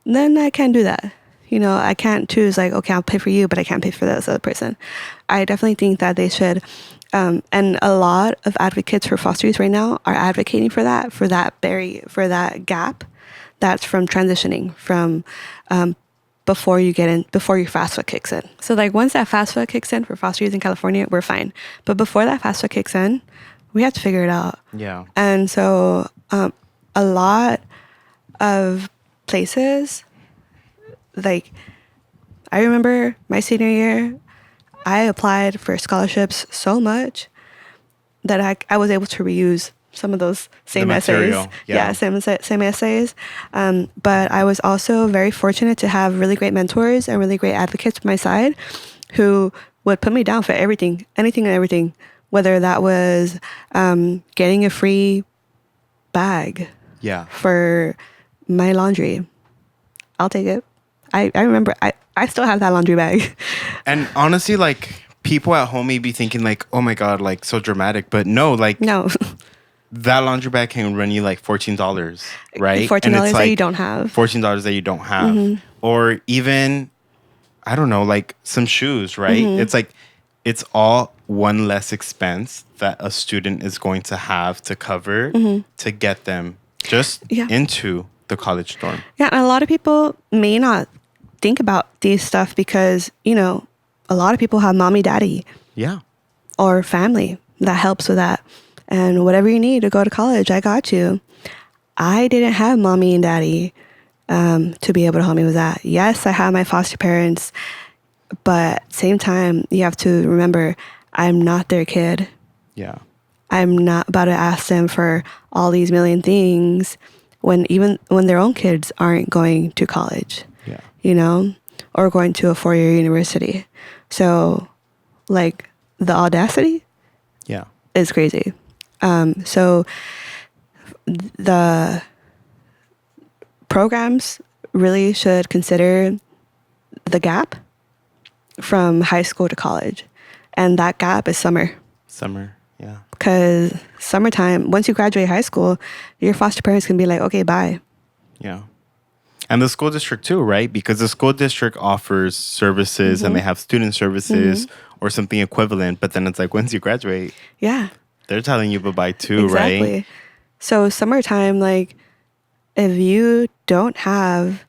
Then I can't do that. I can't choose like, okay, I'll pay for you, but I can't pay for this other person. I definitely think that they should, and a lot of advocates for foster youth right now are advocating for that barrier, for that gap that's from transitioning from before your FAFSA kicks in. So like once that FAFSA kicks in for foster youth in California, we're fine. But before that FAFSA kicks in, we have to figure it out.
Yeah.
And so a lot of places, like I remember my senior year, I applied for scholarships so much that I was able to reuse some of those same essays.
material, yeah.
Same essays. But I was also very fortunate to have really great mentors and really great advocates by my side who would put me down for everything, anything and everything, whether that was getting a free bag
Yeah.
for my laundry. I'll take it. I remember, I still have that laundry bag.
And honestly, like people at home may be thinking like, oh my God, like so dramatic. But no, like
No.
that laundry bag can run you like $14, right?
$14
And it's
that
like
you don't have.
$14 that you don't have. Or even, I don't know, like some shoes, right? It's like, it's all one less expense that a student is going to have to cover to get them just into the college dorm.
Yeah, and a lot of people may not think about these stuff because, a lot of people have mommy, daddy,
Yeah.
or family that helps with that. And whatever you need to go to college, I got you. I didn't have mommy and daddy to be able to help me with that. Yes, I had my foster parents, but same time, you have to remember, I'm not their kid.
Yeah.
I'm not about to ask them for all these million things even when their own kids aren't going to college,
Yeah.
you know, or going to a 4-year university. So, like, the audacity
Yeah.
is crazy. So the programs really should consider the gap from high school to college. And that gap is summer.
Summer. Yeah.
Because summertime, once you graduate high school, your foster parents can be like, okay, bye.
Yeah. And the school district too, right? Because the school district offers services and they have student services or something equivalent. But then it's like once you graduate,
Yeah,
they're telling you bye-bye too, right?
exactly. So summertime, like, if you don't have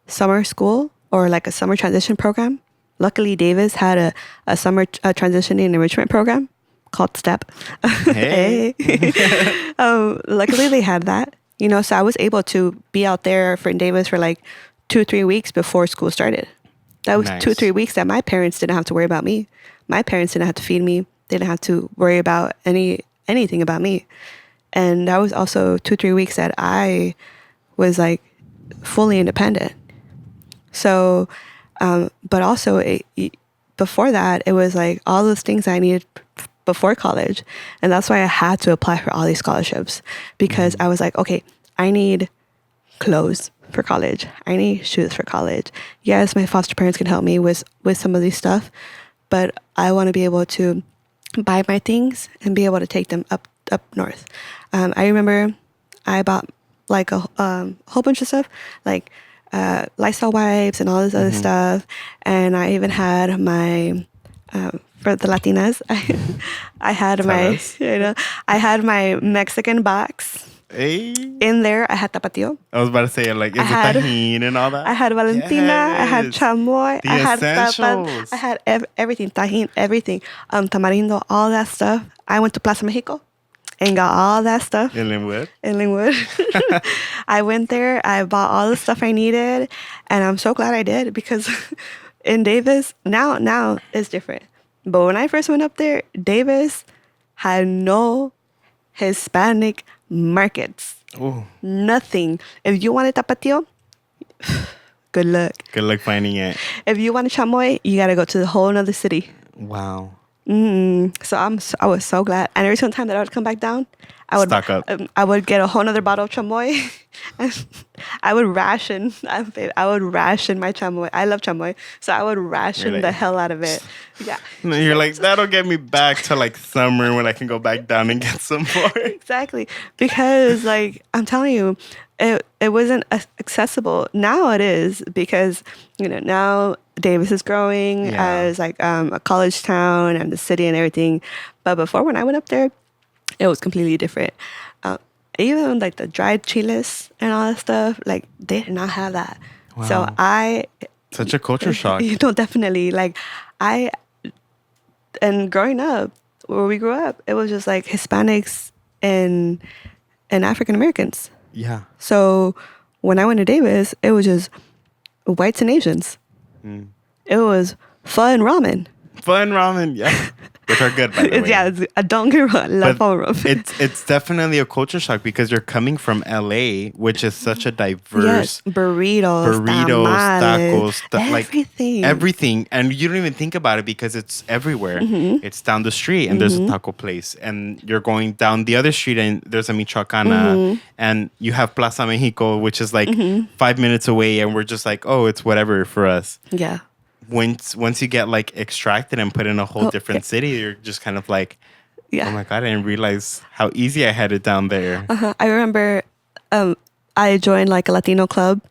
summer school or like a summer transition program, luckily Davis had a summer transitioning and enrichment program called STEP.
Hey.
Luckily they had that, you know, so I was able to be out there for Davis for like 2-3 weeks before school started. That was
Nice.
2-3 weeks that my parents didn't have to worry about me. My parents didn't have to feed me. They didn't have to worry about anything about me. And that was also 2-3 weeks that I was like fully independent. So, but also before that, it was like all those things I needed before college. And that's why I had to apply for all these scholarships because I was like, okay, I need clothes for college. I need shoes for college. Yes, my foster parents can help me with some of these stuff, but I want to be able to buy my things and be able to take them up north. I remember I bought like a whole bunch of stuff, like Lysol wipes and all this other stuff. And I even had my for the Latinas, I had my I had my Mexican box.
Hey.
In there, I had tapatio.
I was about to say, like, is it tahini and all that?
I had Valentina. I had
Yes.
chamoy.
The
I had
essentials.
I had everything, tahin, everything, tamarindo, all that stuff. I went to Plaza Mexico and got all that stuff
In Linwood?
in Linwood. I went there. I bought all the stuff I needed, and I'm so glad I did because in Davis now it's different. But when I first went up there, Davis had no Hispanic markets.
Oh,
Nothing. If you wanted tapatio, good luck.
good luck finding it.
If you want chamoy, you gotta go to the whole other city.
Wow.
So I was so glad. And every single time that I would come back down,
Stock up.
I would get a whole other bottle of chamoy. And I would ration. I would ration my chamoy. I love chamoy, so I would ration
Really?
the hell out of it. Yeah.
And then you're like, that'll get me back to like summer when I can go back down and get some more.
Exactly. Because like I'm telling you, it wasn't accessible. Now it is because, you know, now Davis is growing
Yeah.
as like a college town and the city and everything. But before when I went up there, it was completely different. Even like the dried chiles and all that stuff, like they did not have that.
Wow.
So
Such a culture shock.
you know, definitely like and growing up where we grew up, it was just like Hispanics and African Americans.
Yeah.
So when I went to Davis, it was just whites and Asians. It was pho and ramen.
Fun ramen, yeah. Which are good, by the way.
Yeah, don't get me wrong, I love pho and ramen.
It's definitely a culture shock because you're coming from LA, which is such a diverse
Yes, burritos, tamales,
tacos, like
everything.
everything. And you don't even think about it because it's everywhere. It's down the street and there's a taco place. And you're going down the other street and there's a Michoacana. And you have Plaza Mexico, which is like 5 minutes away. And we're just like, oh, it's whatever for us.
Yeah.
Once you get like extracted and put in a whole different city, you're just kind of like,
Yeah.
oh my God, I didn't realize how easy I had it down there.
I remember I joined like a Latino club,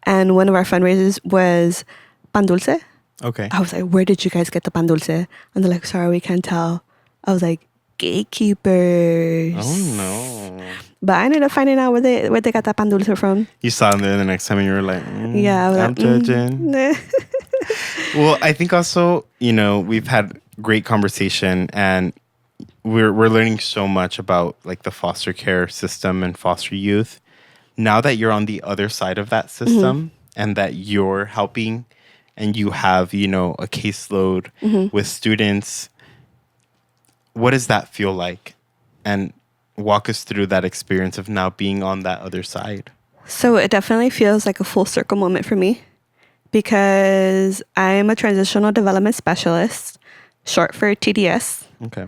and one of our fundraisers was pan dulce.
Okay.
I was like, where did you guys get the pan dulce? And they're like, sorry, we can't tell. I was like, gatekeepers.
Oh no.
But I ended up finding out where they got that pan dulce from.
You saw them there the next time and you were like,
Yeah, I was
I'm
like,
judging. Well, I think also, you know, we've had great conversation and we're learning so much about like the foster care system and foster youth. now that you're on the other side of that system and that you're helping and you have, a caseload with students, what does that feel like? And walk us through that experience of now being on that other side.
So it definitely feels like a full circle moment for me because I'm a transitional development specialist, short for TDS.
Okay.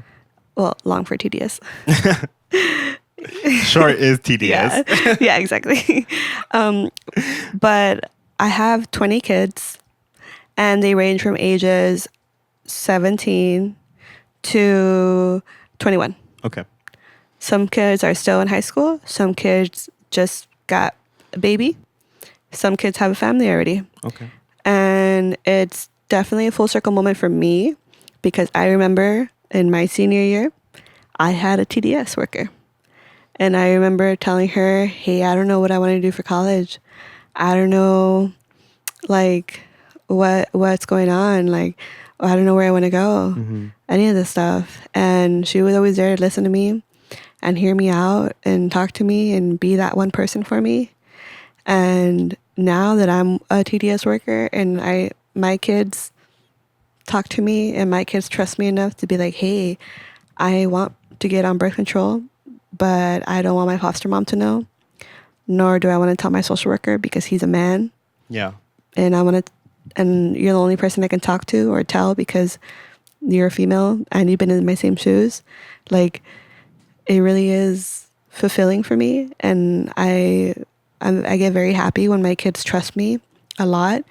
Well, long for TDS.
Short is TDS.
Yeah, exactly. But I have 20 kids and they range from ages 17 to 21.
Okay.
Some kids are still in high school. Some kids just got a baby. Some kids have a family already.
Okay.
And it's definitely a full circle moment for me because I remember in my senior year, I had a TDS worker. And I remember telling her, hey, I don't know what I want to do for college. I don't know, like, what's going on. Like, I don't know where I want to go. Any of this stuff. And she was always there to listen to me and hear me out and talk to me and be that one person for me. And now that I'm a TDS worker and my kids talk to me and my kids trust me enough to be like, hey, I want to get on birth control, but I don't want my foster mom to know, nor do I want to tell my social worker because he's a man.
Yeah.
And and you're the only person I can talk to or tell because you're a female and you've been in my same shoes. Like, it really is fulfilling for me. And I get very happy when my kids trust me a lot,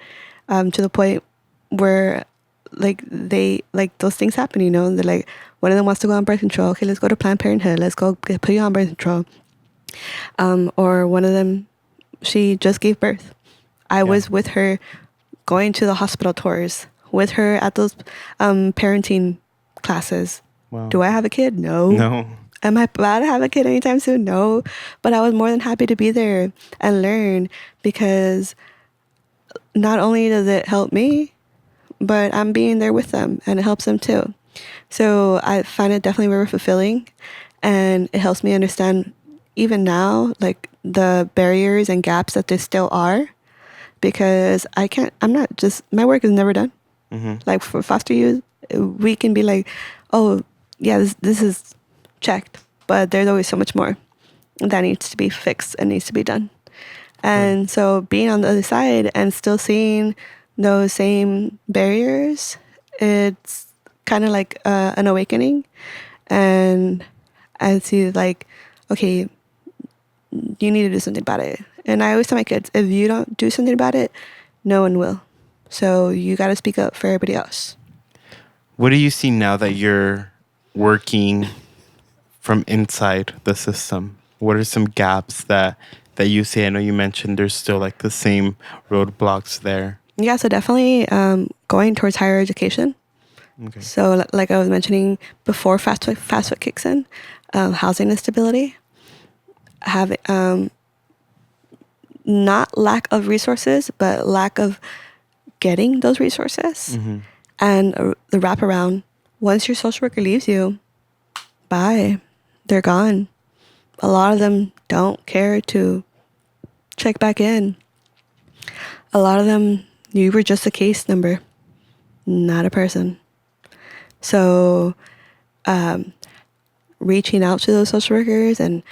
to the point where like those things happen, they're like, one of them wants to go on birth control. Okay, let's go to Planned Parenthood. Let's go put you on birth control. Or one of them, she just gave birth. I was with her going to the hospital tours, with her at those parenting classes.
Wow.
Do I have a kid? No.
No.
Am I about to have a kid anytime soon? No. But I was more than happy to be there and learn because not only does it help me, but I'm being there with them and it helps them too. So I find it definitely very fulfilling and it helps me understand even now, like the barriers and gaps that there still are because my work is never done. Like for foster youth, we can be like, oh yeah, this is checked, but there's always so much more that needs to be fixed and needs to be done. And so being on the other side and still seeing those same barriers, it's kind of like an awakening. And I see like, okay, you need to do something about it. And I always tell my kids, if you don't do something about it, no one will. So you got to speak up for everybody else.
What do you see now that you're working from inside the system? What are some gaps that you see? I know you mentioned there's still like the same roadblocks there.
Yeah, so definitely going towards higher education.
Okay.
So like I was mentioning before, FAFSA kicks in, housing instability, having not lack of resources, but lack of getting those resources. And the wraparound. Once your social worker leaves you, bye. They're gone. A lot of them don't care to check back in. A lot of them, you were just a case number, not a person. So reaching out to those social workers and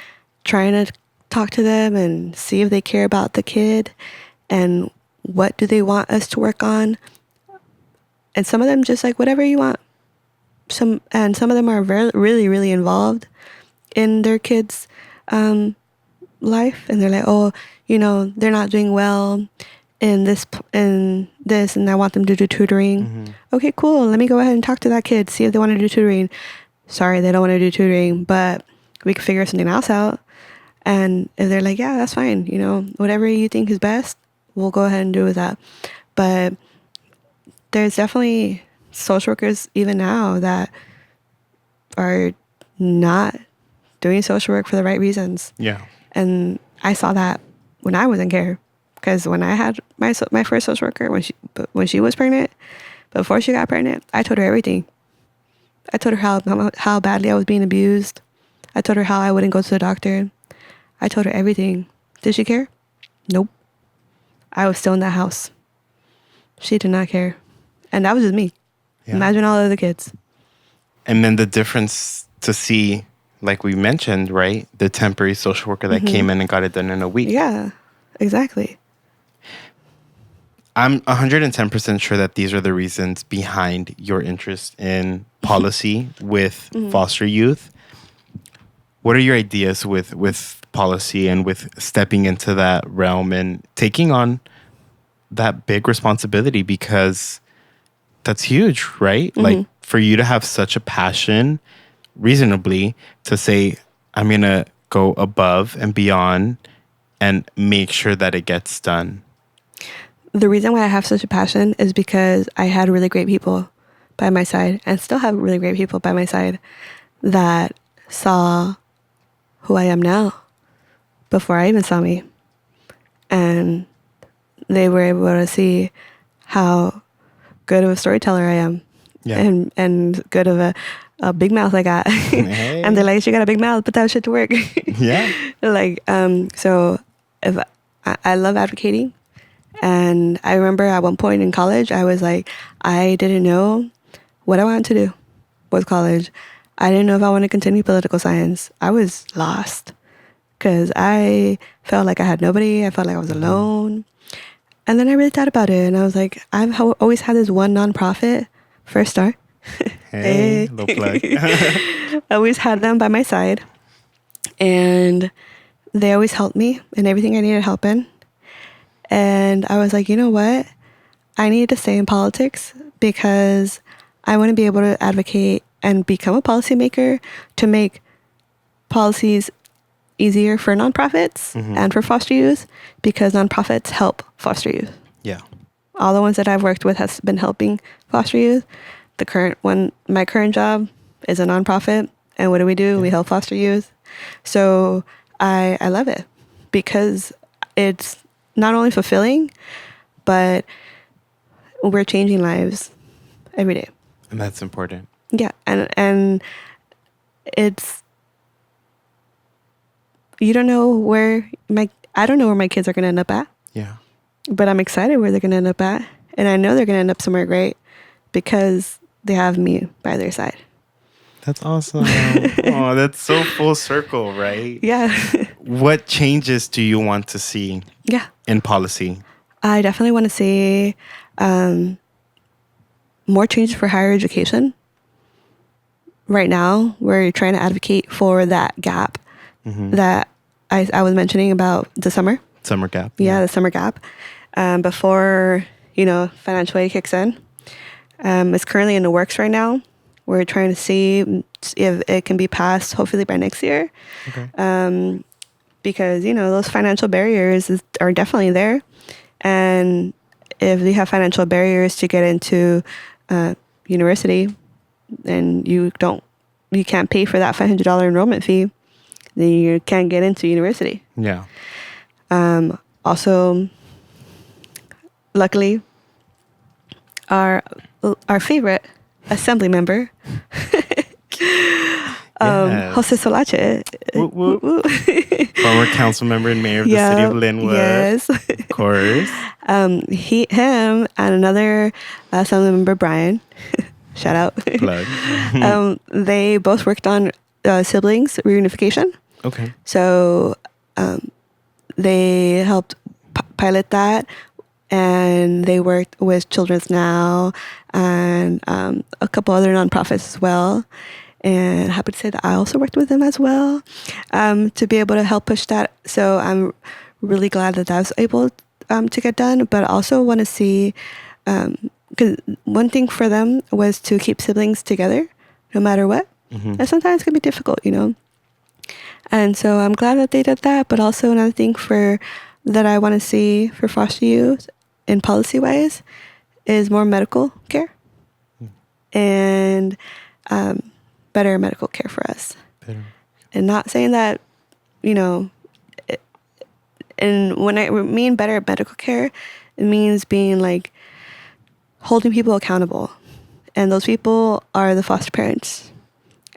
trying to talk to them and see if they care about the kid and what do they want us to work on. And some of them just like whatever you want. Some of them are really, really involved in their kids' life, and they're like, oh, they're not doing well in this, and I want them to do tutoring. Okay, cool. Let me go ahead and talk to that kid, see if they want to do tutoring. Sorry, they don't want to do tutoring, but we can figure something else out. And if they're like, yeah, that's fine, whatever you think is best, we'll go ahead and do with that. But there's definitely social workers even now that are not doing social work for the right reasons.
Yeah.
And I saw that when I was in care, because when I had my first social worker, when she was pregnant, before she got pregnant, I told her everything. I told her how badly I was being abused. I told her how I wouldn't go to the doctor. I told her everything. Did she care? Nope. I was still in that house. She did not care. And that was just me.
Yeah.
Imagine all the other kids.
And then the difference to see, like we mentioned, right? The temporary social worker that came in and got it done in a week.
Yeah, exactly.
I'm 110% sure that these are the reasons behind your interest in policy with foster youth. What are your ideas with policy and with stepping into that realm and taking on that big responsibility? Because that's huge, right? Like for you to have such a passion, reasonably, to say, I'm going to go above and beyond and make sure that it gets done.
The reason why I have such a passion is because I had really great people by my side and still have really great people by my side that saw who I am now before I even saw me. And they were able to see how good of a storyteller I am.
Yeah.
And good of a big mouth I got.
Hey.
And they're like, she got a big mouth, put that shit to work.
Yeah.
Like, so if I love advocating. And I remember at one point in college, I was like, I didn't know what I wanted to do with college. I didn't know if I wanted to continue political science. I was lost because I felt like I had nobody. I felt like I was alone. And then I really thought about it, and I was like, I've always had this one nonprofit, First Star.
Hey, little plug.
I always had them by my side, and they always helped me in everything I needed help in. And I was like, you know what? I need to stay in politics because I want to be able to advocate and become a policymaker to make policies easier for nonprofits and for foster youth, because nonprofits help foster youth.
Yeah.
All the ones that I've worked with has been helping foster youth. The current one, my current job is a nonprofit. And what do? Yeah. We help foster youth. So I love it because it's not only fulfilling, but we're changing lives every day.
And that's important.
Yeah. And it's, you don't know where I don't know where my kids are going to end up at.
Yeah.
But I'm excited where they're going to end up at. And I know they're going to end up somewhere great because they have me by their side.
That's awesome. Oh, that's so full circle, right?
Yeah.
What changes do you want to see in policy?
I definitely want to see more changes for higher education. Right now, we're trying to advocate for that gap that I was mentioning about the summer.
Summer gap.
Yeah, the summer gap. Before, financial aid kicks in. It's currently in the works right now. We're trying to see if it can be passed, hopefully by next year. Okay. Because, those financial barriers are definitely there. And if you have financial barriers to get into university and you can't pay for that $500 enrollment fee, then you can't get into university.
Yeah.
Also, luckily, our favorite assembly member, Jose Solache,
former council member and mayor of the city of Linwood.
Yes,
of course.
Him, and another assembly member, Brian. Shout out.
Plug.
They both worked on siblings reunification.
Okay.
So they helped pilot that, and they worked with Children's Now and a couple other nonprofits as well. And happy to say that I also worked with them as well to be able to help push that. So I'm really glad that was able to get done, but also want to see, because one thing for them was to keep siblings together no matter what. And sometimes it can be difficult, And so I'm glad that they did that, but also another thing that I want to see for foster youth in policy-wise is more medical care and better medical care for us. Better. And not saying that, and when I mean better medical care, it means being like holding people accountable. And those people are the foster parents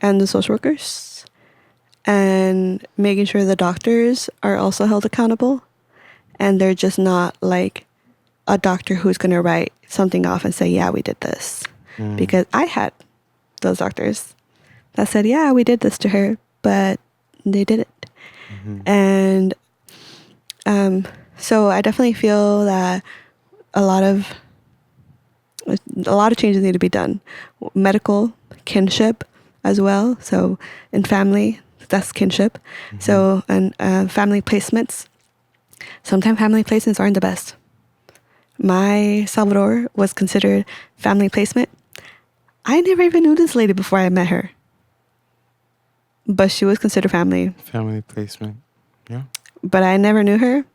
and the social workers and making sure the doctors are also held accountable, and they're just not like a doctor who's going to write something off and say, yeah, we did this.
Mm.
Because I had those doctors that said, yeah, we did this to her, but they didn't.
Mm-hmm.
And so I definitely feel that a lot of changes need to be done. Medical, kinship as well. So in family, that's kinship.
Mm-hmm.
So and family placements. Sometimes family placements aren't the best. My Salvador was considered family placement. I never even knew this lady before I met her, but she was considered family.
Family placement. Yeah.
But I never knew her,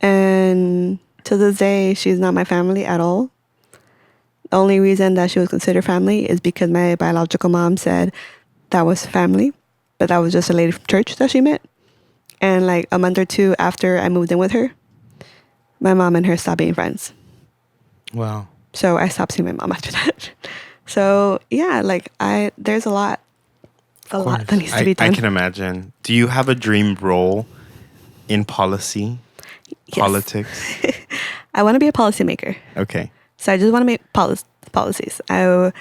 and to this day, she's not my family at all. The only reason that she was considered family is because my biological mom said that was family, but that was just a lady from church that she met. And like a month or two after I moved in with her, my mom and her stopped being friends.
Wow.
So I stopped seeing my mom after that. So yeah, like there's a lot that needs to be done.
I can imagine. Do you have a dream role in policy?
Yes.
Politics?
I want to be a policymaker.
Okay.
So I just want to make policies.
Do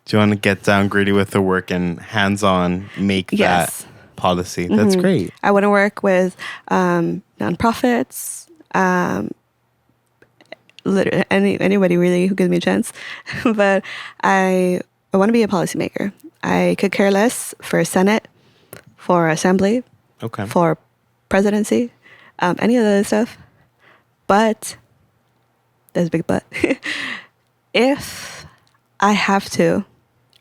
you want to get down gritty with the work and hands-on make
Yes.
that policy? That's great.
I want to work with nonprofits, literally anybody really who gives me a chance. But I want to be a policymaker. I could care less for Senate, for Assembly,
Okay.
for presidency, any of the other stuff. But there's a big but. If I have to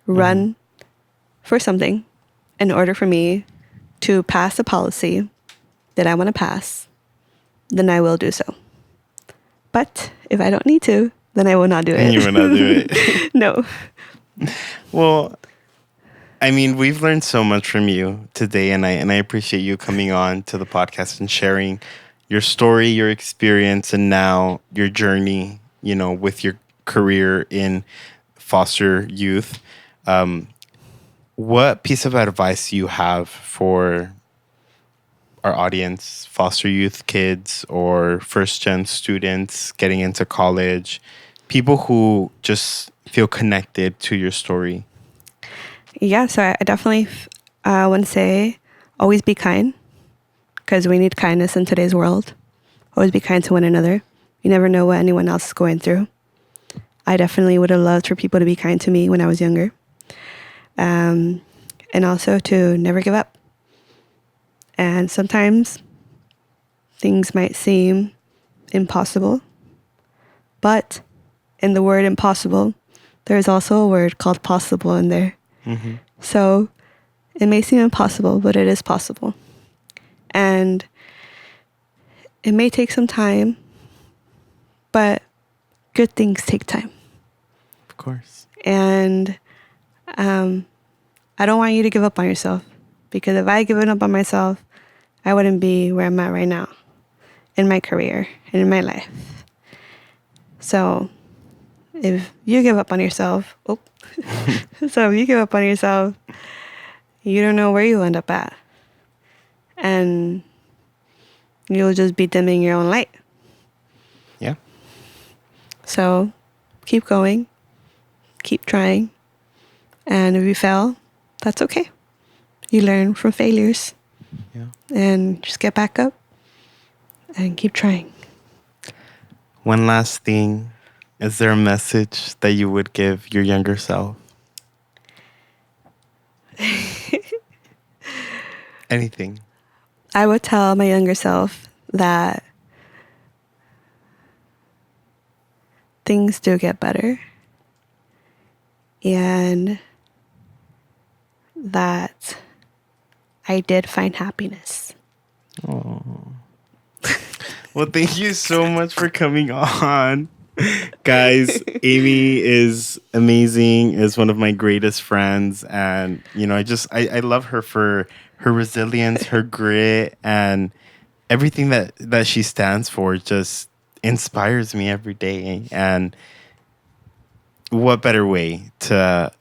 run for something in order for me to pass a policy that I want to pass, then I will do so. But if I don't need to, then I will not do it.
You will not do it.
No.
Well, I mean, we've learned so much from you today, and I appreciate you coming on to the podcast and sharing your story, your experience, and now your journey, with your career in foster youth. What piece of advice do you have for our audience, foster youth kids or first-gen students getting into college, people who just feel connected to your story?
Yeah, so I definitely want to say always be kind, because we need kindness in today's world. Always be kind to one another. You never know what anyone else is going through. I definitely would have loved for people to be kind to me when I was younger. And also to never give up. And sometimes things might seem impossible, but in the word impossible, there's also a word called possible in there.
Mm-hmm.
So it may seem impossible, but it is possible. And it may take some time, but good things take time.
Of course.
And I don't want you to give up on yourself, because if I given up on myself, I wouldn't be where I'm at right now in my career and in my life. So if you give up on yourself, so if you give up on yourself, you don't know where you'll end up at. And you'll just be dimming your own light.
Yeah.
So keep going, keep trying. And if you fail, that's okay. You learn from failures.
Yeah.
And just get back up and keep trying.
One last thing. Is there a message that you would give your younger self? Anything.
I would tell my younger self that things do get better, and that I did find happiness.
Oh. Well, thank you so much for coming on. Guys, Amy is amazing, is one of my greatest friends. And, I love her for her resilience, her grit, and everything that she stands for just inspires me every day. And what better way to,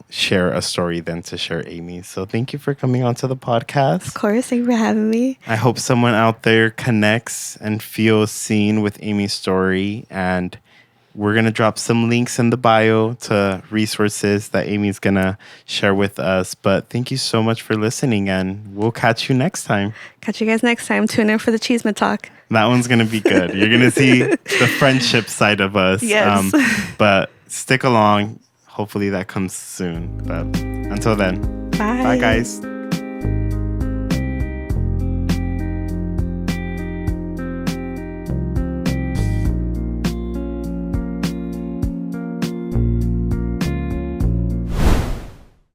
share a story than to share Amy? So thank you for coming onto the podcast.
Of course, thank you for having me.
I hope someone out there connects and feels seen with Amy's story. And we're going to drop some links in the bio to resources that Amy's going to share with us. But thank you so much for listening, and we'll catch you next time.
Catch you guys next time. Tune in for the Cheeseman Talk.
That one's going to be good. You're going to see the friendship side of us.
Yes.
But stick along. Hopefully that comes soon. But until then,
Bye.
bye guys.